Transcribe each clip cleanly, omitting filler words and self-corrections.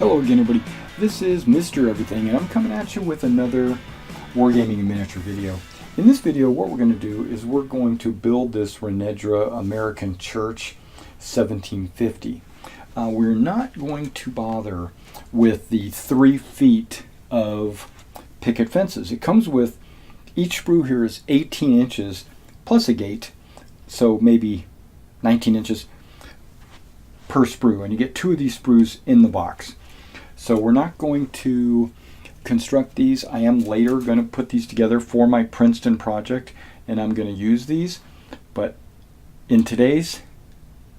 Hello again, everybody. This is Mr. Everything, and I'm coming at you with another Wargaming miniature video. In this video, what we're going to do is we're going to build this Renedra American Church 1750. We're not going to bother with the 3 feet of picket fences. It comes with, each sprue here is 18 inches plus a gate, so maybe 19 inches per sprue, and you get 2 of these sprues in the box. So we're not going to construct these. I am later going to put these together for my Princeton project, and I'm going to use these. But in today's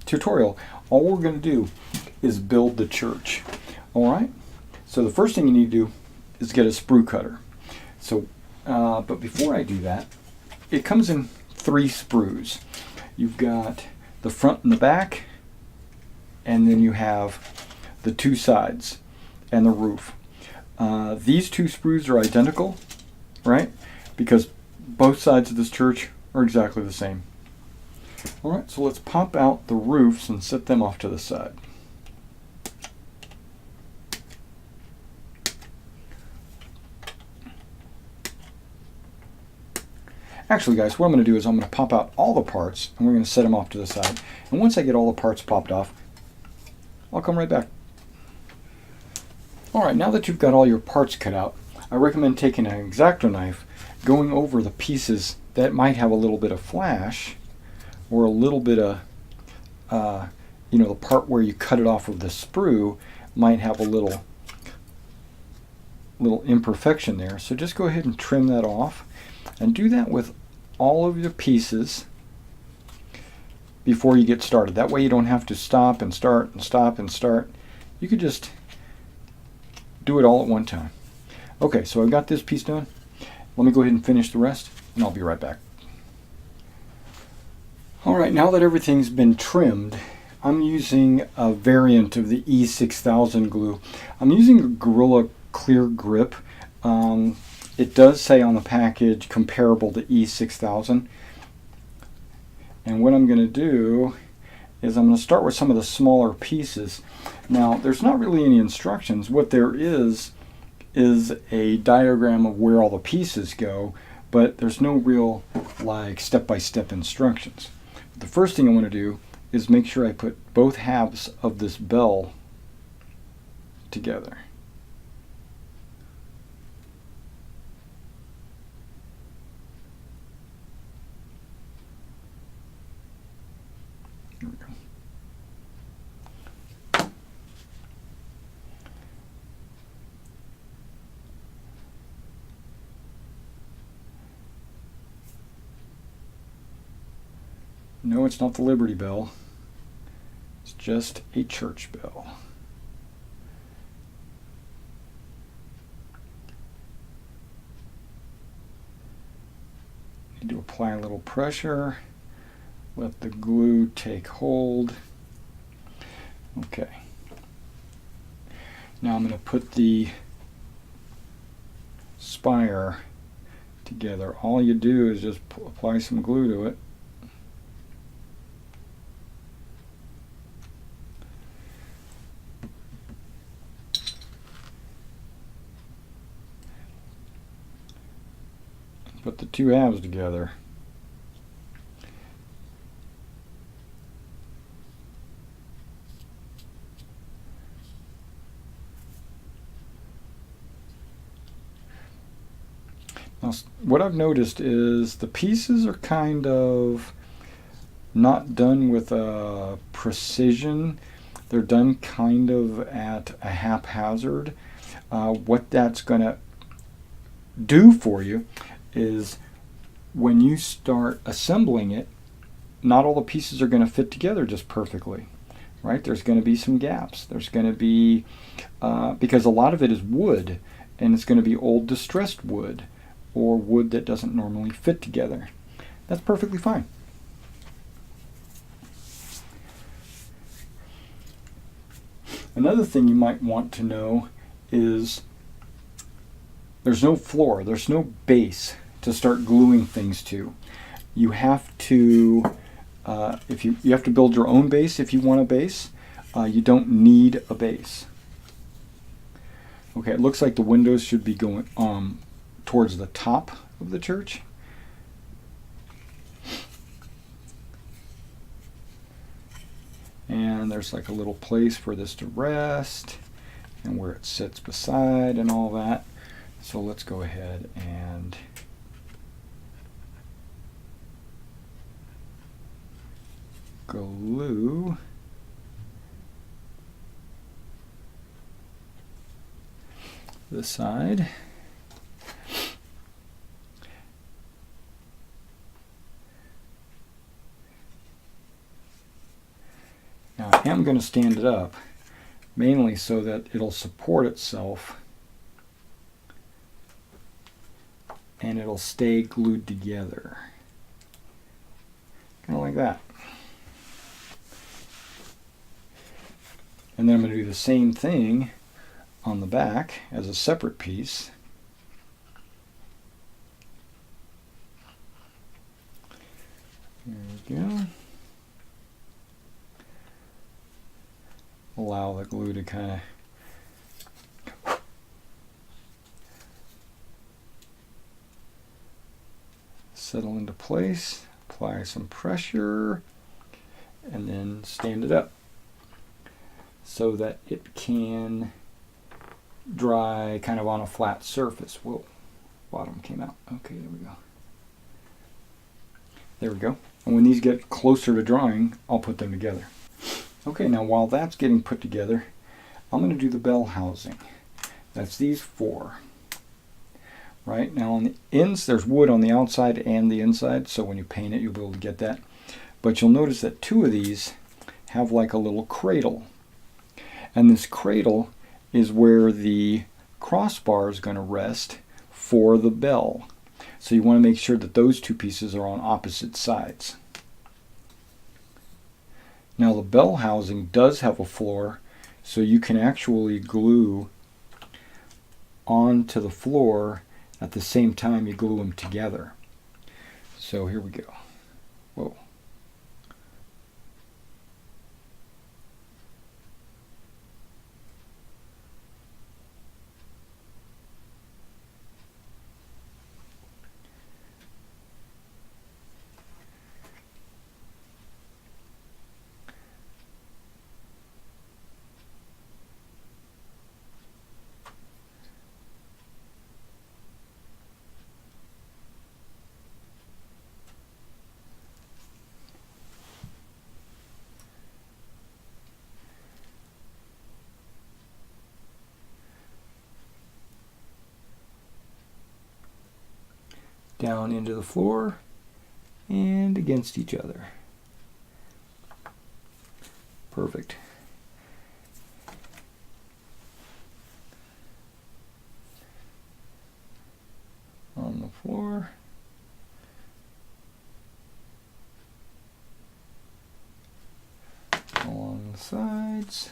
tutorial, all we're going to do is build the church. Alright? So the first thing you need to do is get a sprue cutter. So, but before I do that, it comes in 3 sprues. You've got the front and the back, and then you have the 2 sides and the roof. These 2 sprues are identical, right? Because both sides of this church are exactly the same. Alright, so let's pop out the roofs and set them off to the side. Actually, guys, what I'm going to do is I'm going to pop out all the parts and we're going to set them off to the side. And once I get all the parts popped off, I'll come right back. Alright, now that you've got all your parts cut out, I recommend taking an X-Acto knife, going over the pieces that might have a little bit of flash, or a little bit of, the part where you cut it off of the sprue might have a little imperfection there. So just go ahead and trim that off, and do that with all of your pieces before you get started. That way you don't have to stop and start and stop and start. You could just do it all at one time. Okay, so I've got this piece done. Let me go ahead and finish the rest, and I'll be right back. Alright, now that everything's been trimmed, I'm using a variant of the E6000 glue. I'm using a Gorilla Clear Grip. It does say on the package comparable to E6000. And what I'm going to do is I'm going to start with some of the smaller pieces. Now, there's not really any instructions. What there is a diagram of where all the pieces go, but there's no real like step-by-step instructions. The first thing I want to do is make sure I put both halves of this bell together. Here we go. No, it's not the Liberty Bell. It's just a church bell. Need to apply a little pressure. Let the glue take hold. Okay. Now I'm going to put the spire together. All you do is just apply some glue to it. Put the 2 halves together. Now, what I've noticed is the pieces are kind of not done with precision. They're done kind of at a haphazard. What that's going to do for you is when you start assembling it, not all the pieces are going to fit together just perfectly, right? There's going to be some gaps. There's going to be, because a lot of it is wood, and it's going to be old distressed wood, or wood that doesn't normally fit together. That's perfectly fine. Another thing you might want to know is there's no floor, there's no base to start gluing things to. You have to, you have to build your own base if you want a base. You don't need a base. Okay, it looks like the windows should be going towards the top of the church. And there's like a little place for this to rest and where it sits beside and all that. So let's go ahead and glue the side. Now I am going to stand it up, mainly so that it'll support itself and it'll stay glued together. Kind of like that. And then I'm going to do the same thing on the back as a separate piece. There we go. Allow the glue to kind of settle into place. Apply some pressure and then stand it up so that it can dry kind of on a flat surface. Whoa, bottom came out. Okay, there we go. There we go. And when these get closer to drying, I'll put them together. Okay, now while that's getting put together, I'm going to do the bell housing. That's these four. Right, now on the ends, there's wood on the outside and the inside, so when you paint it, you'll be able to get that. But you'll notice that two of these have like a little cradle. And this cradle is where the crossbar is going to rest for the bell. So you want to make sure that those two pieces are on opposite sides. Now the bell housing does have a floor, so you can actually glue onto the floor at the same time you glue them together. So here we go. Whoa. Down into the floor and against each other. Perfect. On the floor. Along the sides.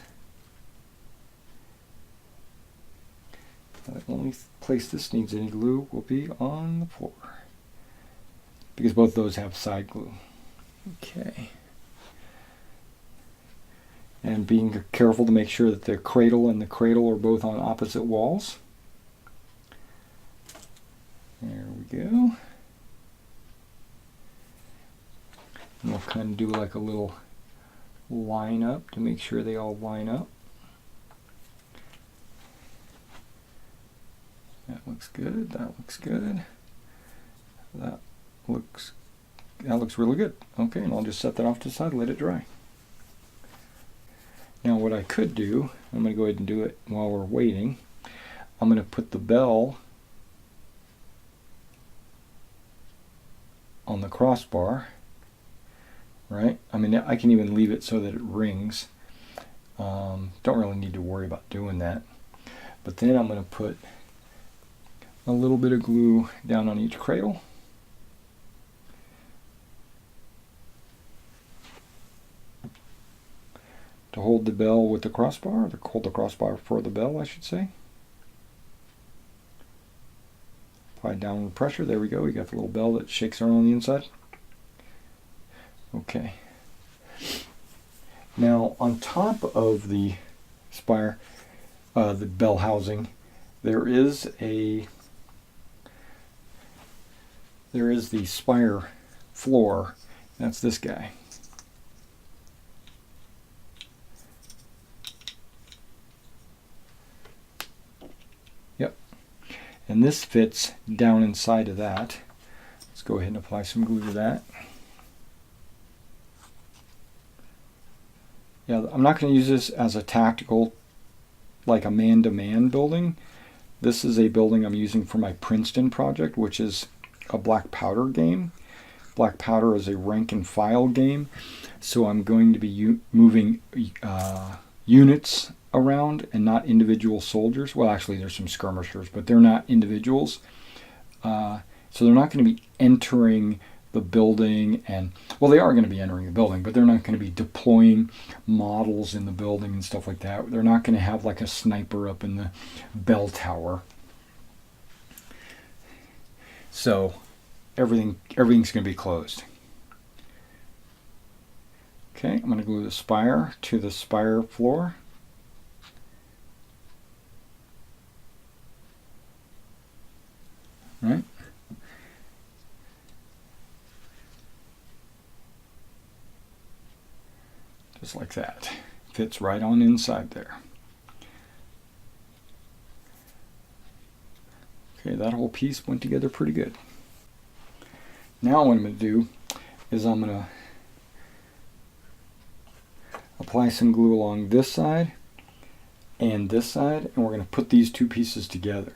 The only place this needs any glue will be on the floor, because both those have side glue. Okay. And being careful to make sure that the cradle and the cradle are both on opposite walls. There we go. And we'll kind of do like a little line up to make sure they all line up. That looks good. That looks good. That looks really good. Okay, and I'll just set that off to the side, let it dry. Now what I could do, I'm going to go ahead and do it while we're waiting. I'm going to put the bell on the crossbar, right? I mean, I can even leave it so that it rings. Don't really need to worry about doing that. But then I'm going to put a little bit of glue down on each cradle. To hold the bell with the crossbar, or to hold the crossbar for the bell, I should say. Apply downward pressure. There we go. We got the little bell that shakes around on the inside. Okay. Now, on top of the spire, the bell housing, there is the Spire Floor. That's this guy. Yep. And this fits down inside of that. Let's go ahead and apply some glue to that. Yeah, I'm not going to use this as a tactical, like a man-to-man building. This is a building I'm using for my Princeton project, which is a black powder game. Black powder is a rank and file game, so I'm going to be moving units around and not individual soldiers. Well, actually there's some skirmishers, but they're not individuals. So they're not going to be entering the building, and well, they are going to be entering the building, but they're not going to be deploying models in the building and stuff like that. They're not going to have like a sniper up in the bell tower. So everything's going to be closed. Okay, I'm going to glue the spire to the spire floor. Right. Just like that. Fits right on inside there. Okay, that whole piece went together pretty good. Now what I'm going to do is I'm going to apply some glue along this side, and we're going to put these two pieces together.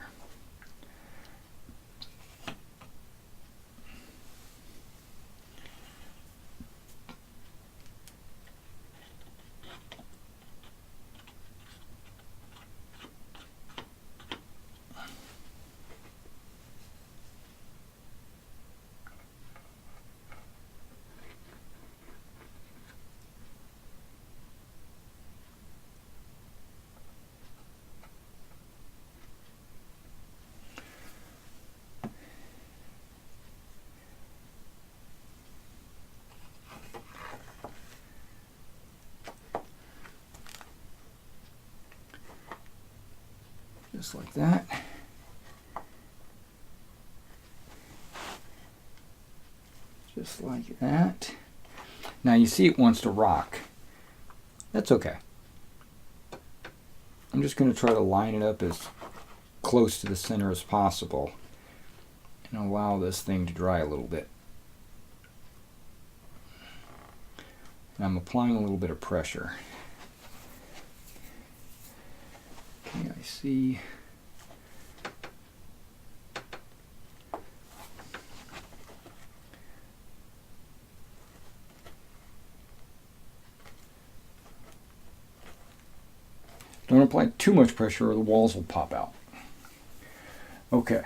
Just like that. Just like that. Now you see it wants to rock. That's okay. I'm just going to try to line it up as close to the center as possible and allow this thing to dry a little bit. And I'm applying a little bit of pressure. Okay, I see. Don't apply too much pressure or the walls will pop out. Okay.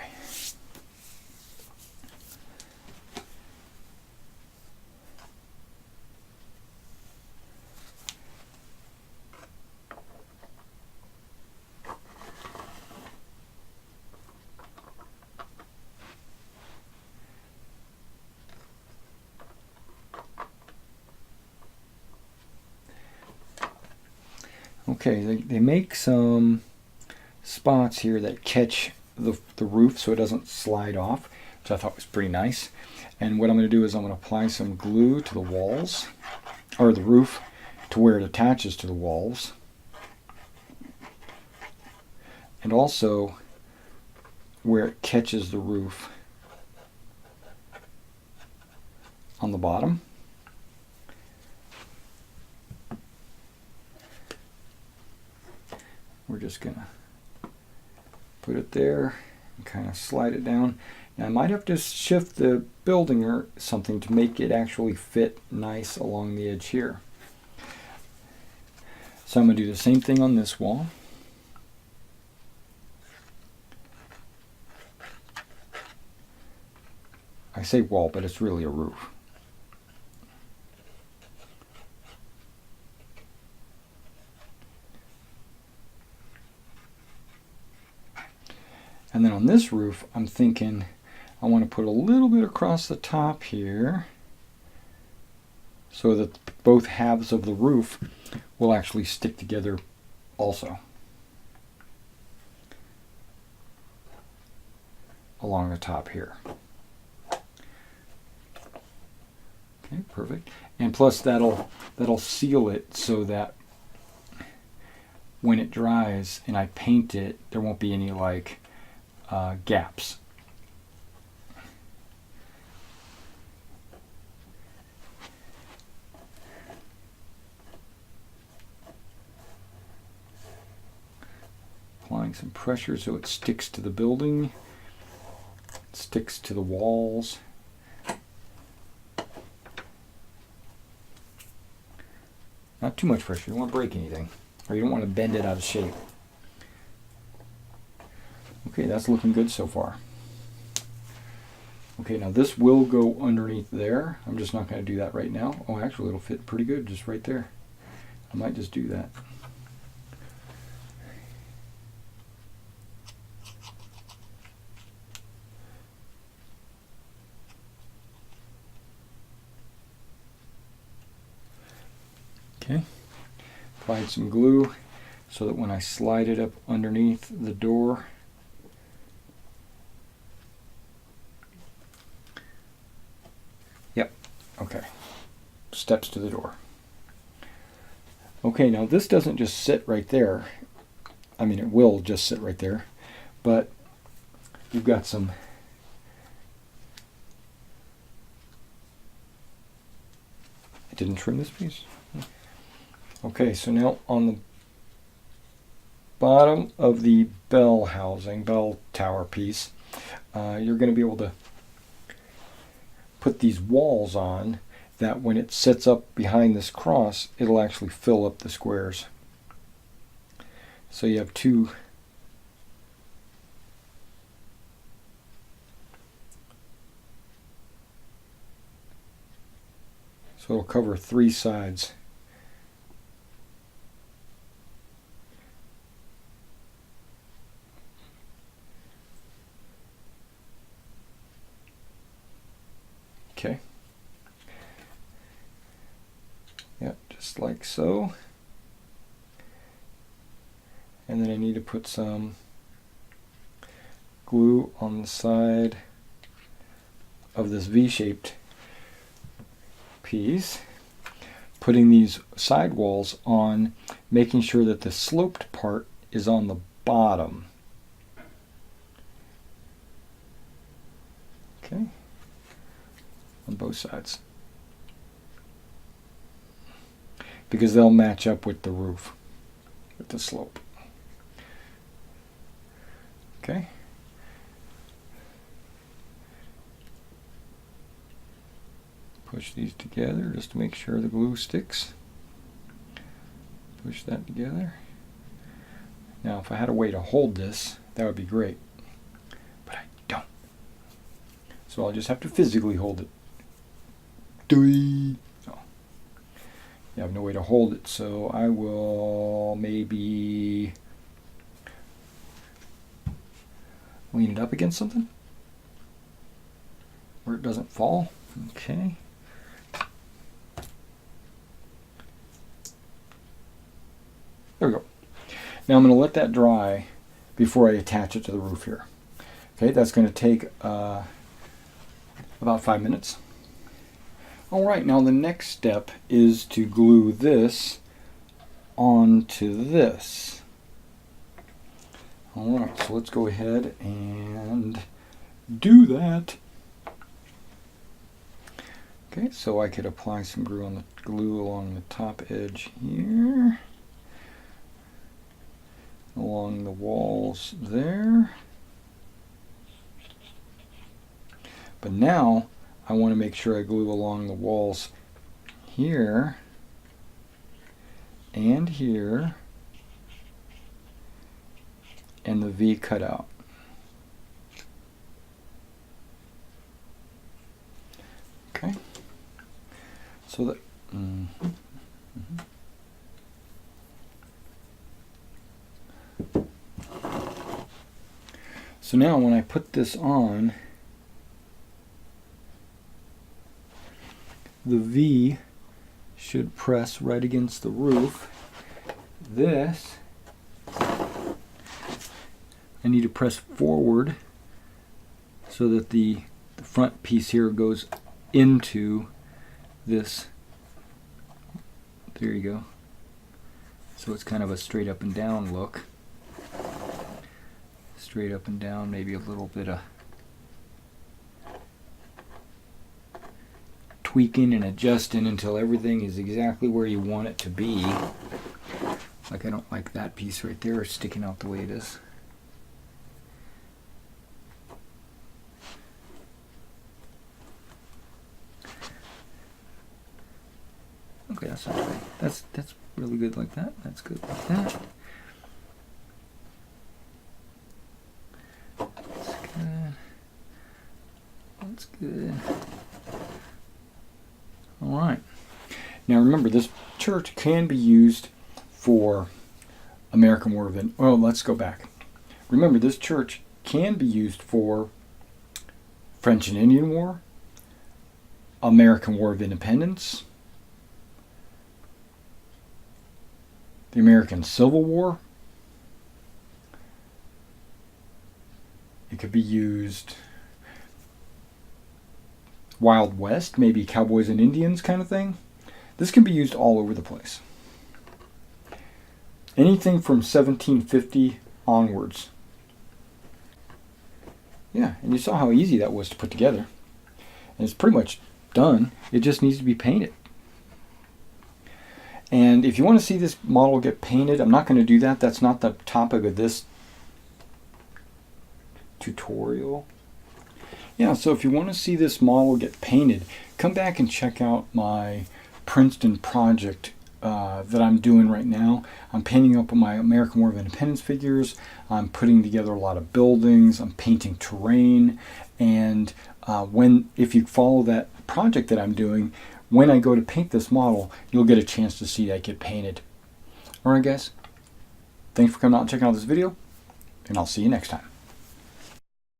Okay, they make some spots here that catch the roof so it doesn't slide off, which I thought was pretty nice. And what I'm going to do is I'm going to apply some glue to the walls, or the roof, to where it attaches to the walls. And also where it catches the roof on the bottom. We're just going to put it there and kind of slide it down. Now I might have to shift the building or something to make it actually fit nice along the edge here. So I'm going to do the same thing on this wall. I say wall, but it's really a roof. And then on this roof, I'm thinking I want to put a little bit across the top here so that both halves of the roof will actually stick together also. along the top here. Okay, perfect. And plus that'll seal it so that when it dries and I paint it, there won't be any like gaps. Applying some pressure so it sticks to the building, sticks to the walls. Not too much pressure, you don't want to break anything, or you don't want to bend it out of shape. Okay, that's looking good so far. Okay, now this will go underneath there. I'm just not going to do that right now. Oh, actually it'll fit pretty good just right there. I might just do that. Okay, applied some glue so that when I slide it up underneath the door, yep, okay, steps to the door. Okay, now this doesn't just sit right there. I mean, it will just sit right there, but you've got some I didn't trim this piece. Okay, so now on the bottom of the bell housing, bell tower piece, you're going to be able to put these walls on that when it sits up behind this cross, it'll actually fill up the squares. So you have two so it'll cover three sides. Okay. Yeah, just like so. And then I need to put some glue on the side of this V-shaped piece, putting these side walls on, making sure that the sloped part is on the bottom. Okay. On both sides, because they'll match up with the roof, with the slope. Okay. Push these together just to make sure the glue sticks. Push that together. Now if I had a way to hold this, that would be great, but I don't. So I'll just have to physically hold it. Oh. I have no way to hold it, so I will maybe lean it up against something where it doesn't fall. Okay. There we go. Now I'm going to let that dry before I attach it to the roof here. Okay, that's going to take about 5 minutes. All right, now the next step is to glue this onto this. All right, so let's go ahead and do that. Okay, so I could apply some glue along the top edge here, along the walls there. But now I want to make sure I glue along the walls here and here and the V cutout. Okay, so that so now when I put this on, the V should press right against the roof. This, I need to press forward so that the front piece here goes into this. There you go. So it's kind of a straight up and down look. Straight up and down, maybe a little bit of tweaking and adjusting until everything is exactly where you want it to be. Like I don't like that piece right there sticking out the way it is. Okay, that's not bad. That's really good like that. That's good like that. That's good. That's good. All right. Now remember, this church can be used for American War of Independence. Well, let's go back. Remember, this church can be used for French and Indian War, American War of Independence, the American Civil War. It could be used Wild West, maybe cowboys and Indians kind of thing. This can be used all over the place. Anything from 1750 onwards. Yeah, and you saw how easy that was to put together. And it's pretty much done. It just needs to be painted. And if you want to see this model get painted, I'm not going to do that. That's not the topic of this tutorial. Yeah, so if you want to see this model get painted, come back and check out my Princeton project that I'm doing right now. I'm painting up my American War of Independence figures. I'm putting together a lot of buildings. I'm painting terrain. And if you follow that project that I'm doing, when I go to paint this model, you'll get a chance to see that get painted. All right, guys. Thanks for coming out and checking out this video, and I'll see you next time.